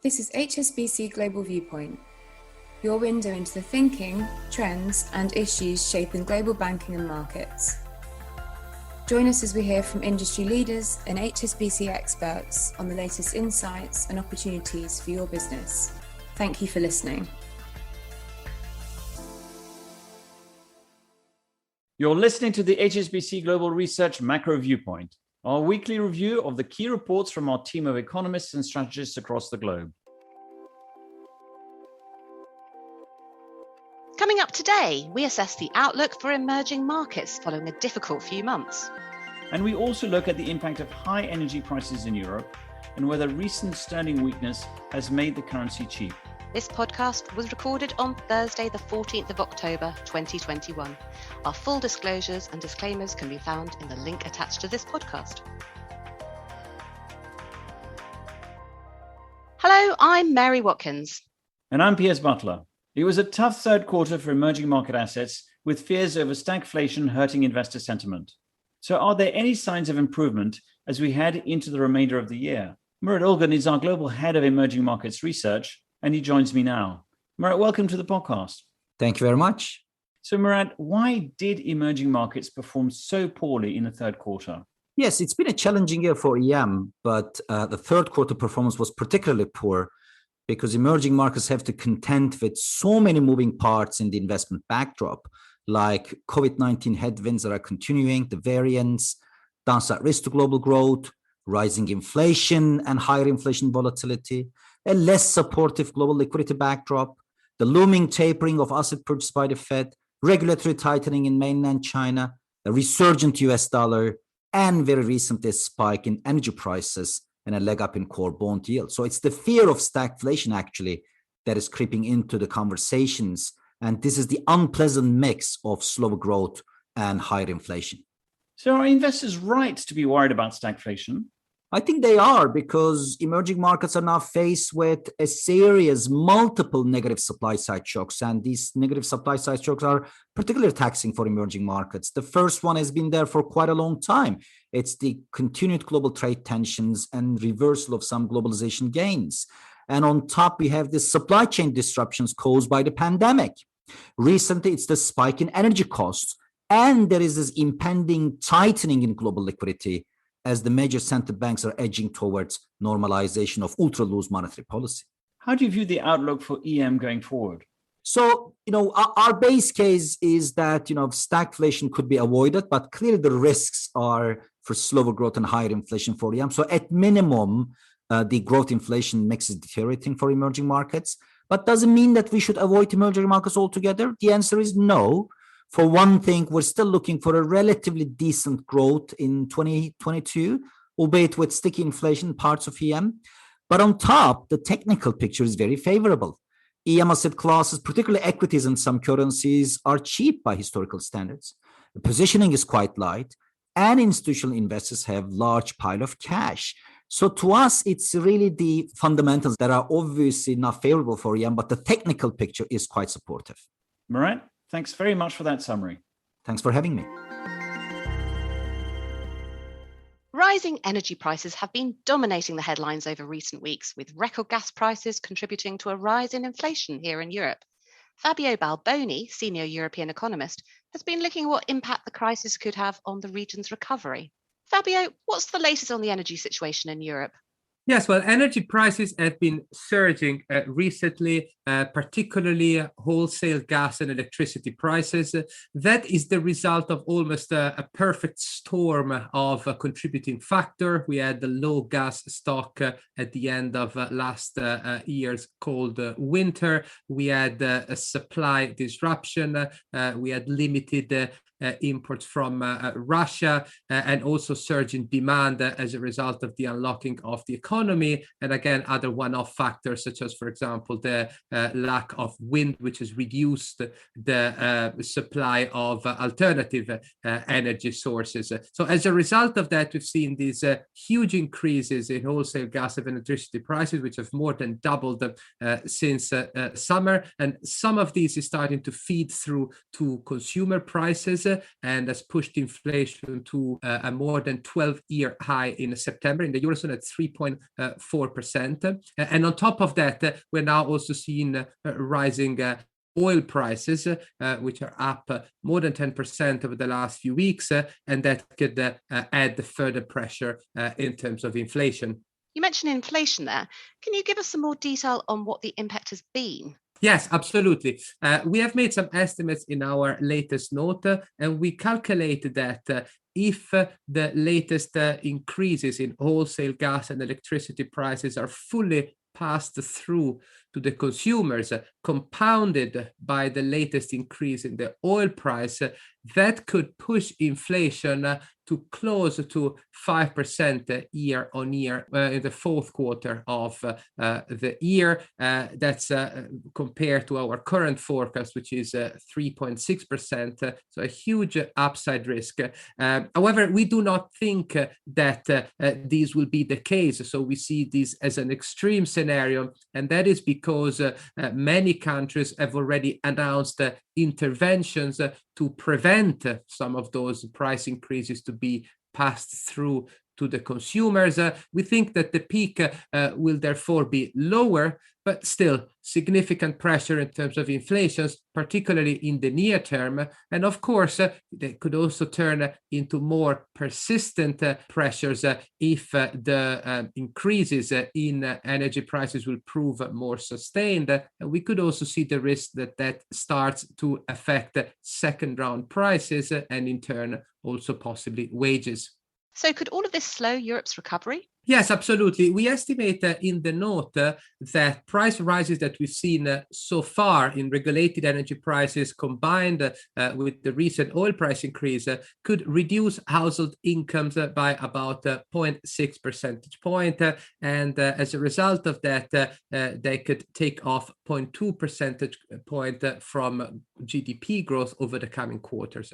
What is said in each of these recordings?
This is HSBC Global Viewpoint, your window into the thinking, trends and issues shaping global banking and markets. Join us as we hear from industry leaders and HSBC experts on the latest insights and opportunities for your business. Thank you for listening. You're listening to the HSBC Global Research Macro Viewpoint, our weekly review of the key reports from our team of economists and strategists across the globe. Coming up today, we assess the outlook for emerging markets following a difficult few months. And we also look at the impact of high energy prices in Europe and whether recent sterling weakness has made the currency cheap. This podcast was recorded on Thursday, the 14th of October, 2021. Our full disclosures and disclaimers can be found in the link attached to this podcast. Hello, I'm Mary Watkins. And I'm Piers Butler. It was a tough third quarter for emerging market assets, with fears over stagflation hurting investor sentiment. So are there any signs of improvement as we head into the remainder of the year? Murat Ulgan is our global head of emerging markets research, and he joins me now. Murat, welcome to the podcast. Thank you very much. So Murat, why did emerging markets perform so poorly in the third quarter? Yes, it's been a challenging year for EM, but the third quarter performance was particularly poor because emerging markets have to contend with so many moving parts in the investment backdrop, like COVID-19 headwinds that are continuing, the variants, downside risk to global growth, rising inflation and higher inflation volatility, a less supportive global liquidity backdrop, the looming tapering of asset purchase by the Fed, regulatory tightening in mainland China, a resurgent US dollar, and very recently a spike in energy prices and a leg up in core bond yield. So it's the fear of stagflation actually that is creeping into the conversations. And this is the unpleasant mix of slower growth and higher inflation. So are investors right to be worried about stagflation? I think they are, because emerging markets are now faced with a series, multiple negative supply side shocks. And these negative supply side shocks are particularly taxing for emerging markets. The first one has been there for quite a long time. It's the continued global trade tensions and reversal of some globalization gains. And on top, we have the supply chain disruptions caused by the pandemic. Recently, it's the spike in energy costs. And there is this impending tightening in global liquidity as the major central banks are edging towards normalization of ultra-loose monetary policy. How do you view the outlook for EM going forward? So, our base case is that, stagflation could be avoided, but clearly the risks are for slower growth and higher inflation for EM. So at minimum, the growth inflation mix is deteriorating for emerging markets, but doesn't mean that we should avoid emerging markets altogether. The answer is no. For one thing, we're still looking for a relatively decent growth in 2022, albeit with sticky inflation in parts of EM. But on top, the technical picture is very favorable. EM asset classes, particularly equities and some currencies, are cheap by historical standards. The positioning is quite light, and institutional investors have large pile of cash. So to us, it's really the fundamentals that are obviously not favorable for EM, but the technical picture is quite supportive. Murat, thanks very much for that summary. Thanks for having me. Rising energy prices have been dominating the headlines over recent weeks, with record gas prices contributing to a rise in inflation here in Europe. Fabio Balboni, senior European economist, has been looking at what impact the crisis could have on the region's recovery. Fabio, what's the latest on the energy situation in Europe? Yes, well, energy prices have been surging recently, particularly wholesale gas and electricity prices. That is the result of almost a perfect storm of a contributing factor. We had the low gas stock at the end of last year's cold winter. We had a supply disruption. We had limited imports from Russia and also surging demand as a result of the unlocking of the economy. And again, other one-off factors, such as, for example, the lack of wind, which has reduced the supply of alternative energy sources. So as a result of that, we've seen these huge increases in wholesale gas and electricity prices, which have more than doubled since summer. And some of these is starting to feed through to consumer prices. and has pushed inflation to a more than 12-year high in September in the Eurozone at 3.4%. And on top of that, we're now also seeing rising oil prices, which are up more than 10% over the last few weeks, and that could add further pressure in terms of inflation. You mentioned inflation there. Can you give us some more detail on what the impact has been? Yes, absolutely. We have made some estimates in our latest note, and we calculated that if the latest increases in wholesale gas and electricity prices are fully passed through to the consumers, compounded by the latest increase in the oil price, that could push inflation to close to 5% year on year in the fourth quarter of the year. That's compared to our current forecast, which is 3.6%. So a huge upside risk. However, we do not think that these will be the case. So we see this as an extreme scenario, and that is because many countries have already announced interventions to prevent some of those price increases to be passed through to the consumers. We think that the peak will therefore be lower, but still significant pressure in terms of inflation, particularly in the near term. And of course, they could also turn into more persistent pressures if the increases in energy prices will prove more sustained. And we could also see the risk that that starts to affect second round prices and in turn also possibly wages. So could all of this slow Europe's recovery? Yes, absolutely. We estimate in the note that price rises that we've seen so far in regulated energy prices combined with the recent oil price increase could reduce household incomes by about 0.6 percentage point. And as a result of that, they could take off 0.2 percentage point from GDP growth over the coming quarters.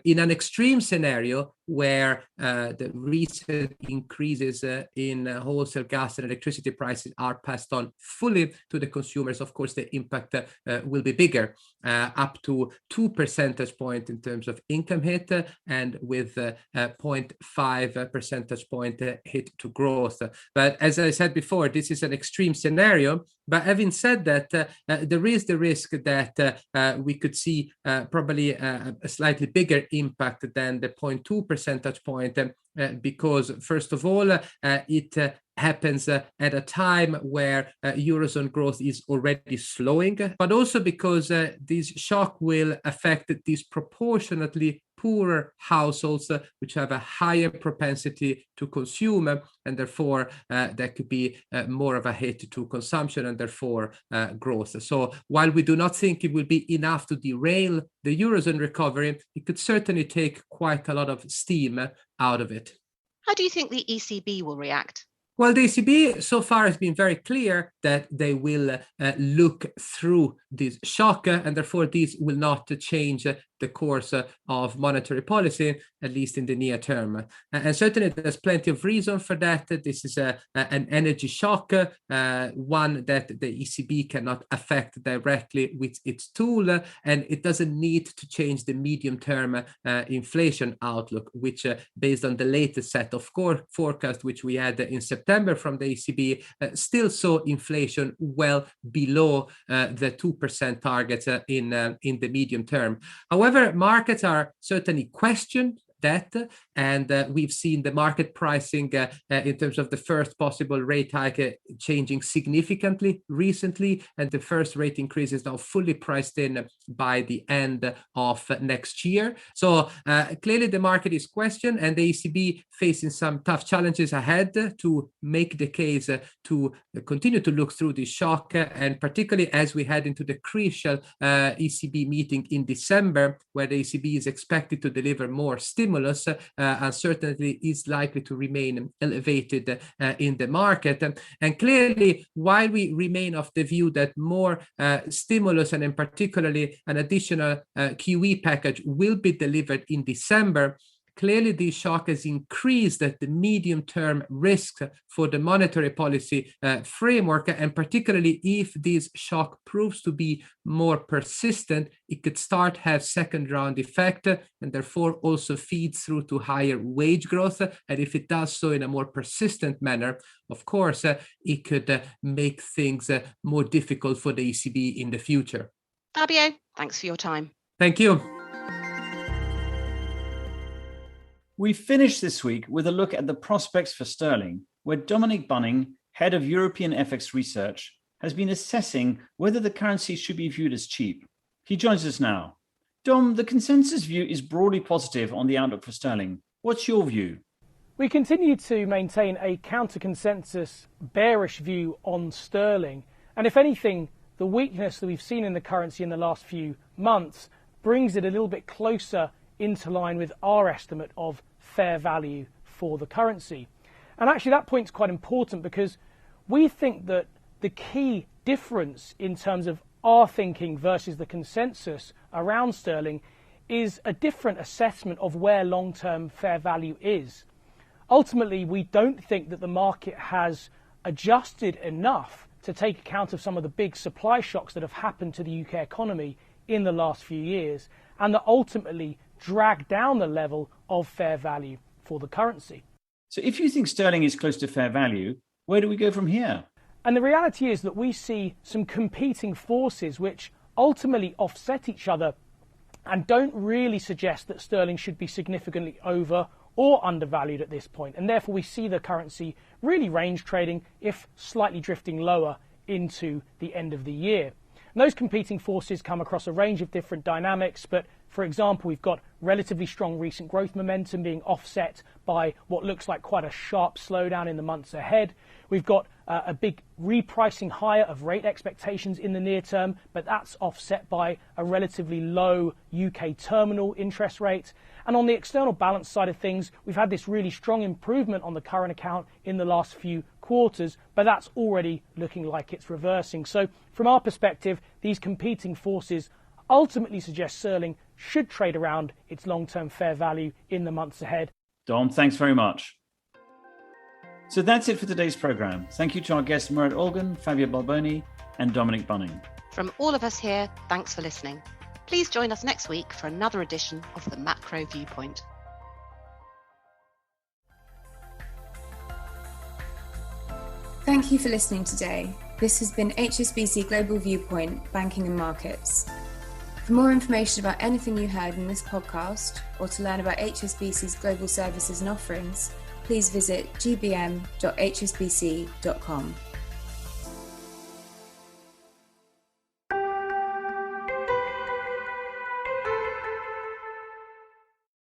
In an extreme scenario where the recent increases in wholesale gas and electricity prices are passed on fully to the consumers, of course, the impact will be bigger, up to 2 percentage points in terms of income hit, and with 0.5 percentage point hit to growth. But as I said before, this is an extreme scenario. But having said that, there is the risk that we could see probably a slightly bigger impact than the 0.2 percentage point, because first of all, it happens at a time where Eurozone growth is already slowing, but also because this shock will affect disproportionately poorer households, which have a higher propensity to consume, and therefore there could be more of a hit to consumption and therefore growth. So while we do not think it will be enough to derail the Eurozone recovery, it could certainly take quite a lot of steam out of it. How do you think the ECB will react? Well, the ECB so far has been very clear that they will look through this shock, and therefore this will not change the course of monetary policy, at least in the near term. And certainly there's plenty of reason for that. This is an energy shock, one that the ECB cannot affect directly with its tool, and it doesn't need to change the medium-term inflation outlook, which based on the latest set of forecasts, which we had in September from the ECB, still saw inflation well below the 2% targets in the medium term. However, markets are certainly questioned that, and we've seen the market pricing in terms of the first possible rate hike changing significantly recently, and the first rate increase is now fully priced in by the end of next year. So clearly the market is questioned, and the ECB facing some tough challenges ahead to make the case to continue to look through this shock, and particularly as we head into the crucial ECB meeting in December, where the ECB is expected to deliver more stimulus. Uncertainty is likely to remain elevated in the market. And clearly, while we remain of the view that more stimulus and in particularly an additional QE package will be delivered in December, clearly this shock has increased the medium-term risk for the monetary policy framework, and particularly if this shock proves to be more persistent, it could start have second-round effect and therefore also feeds through to higher wage growth. And if it does so in a more persistent manner, of course, it could make things more difficult for the ECB in the future. Fabio, thanks for your time. Thank you. We finished this week with a look at the prospects for sterling, where Dominic Bunning, head of European FX research, has been assessing whether the currency should be viewed as cheap. He joins us now. Dom, the consensus view is broadly positive on the outlook for sterling. What's your view? We continue to maintain a counter-consensus bearish view on sterling. And if anything, the weakness that we've seen in the currency in the last few months brings it a little bit closer into line with our estimate of fair value for the currency. And actually that point's quite important because we think that the key difference in terms of our thinking versus the consensus around sterling is a different assessment of where long-term fair value is. Ultimately, we don't think that the market has adjusted enough to take account of some of the big supply shocks that have happened to the UK economy in the last few years, and that ultimately drag down the level of fair value for the currency. So if you think sterling is close to fair value, where do we go from here? And the reality is that we see some competing forces which ultimately offset each other and don't really suggest that sterling should be significantly over or undervalued at this point. And therefore we see the currency really range trading, if slightly drifting lower into the end of the year. And those competing forces come across a range of different dynamics, but for example, we've got relatively strong recent growth momentum being offset by what looks like quite a sharp slowdown in the months ahead. We've got a big repricing higher of rate expectations in the near term, but that's offset by a relatively low UK terminal interest rate. And on the external balance side of things, we've had this really strong improvement on the current account in the last few quarters, but that's already looking like it's reversing. So from our perspective, these competing forces ultimately suggest sterling should trade around its long-term fair value in the months ahead. Dom, thanks very much. So that's it for today's programme. Thank you to our guests Murat Olgun, Fabio Balboni and Dominic Bunning. From all of us here, thanks for listening. Please join us next week for another edition of the Macro Viewpoint. Thank you for listening today. This has been HSBC Global Viewpoint, Banking and Markets. For more information about anything you heard in this podcast, or to learn about HSBC's global services and offerings, please visit gbm.hsbc.com.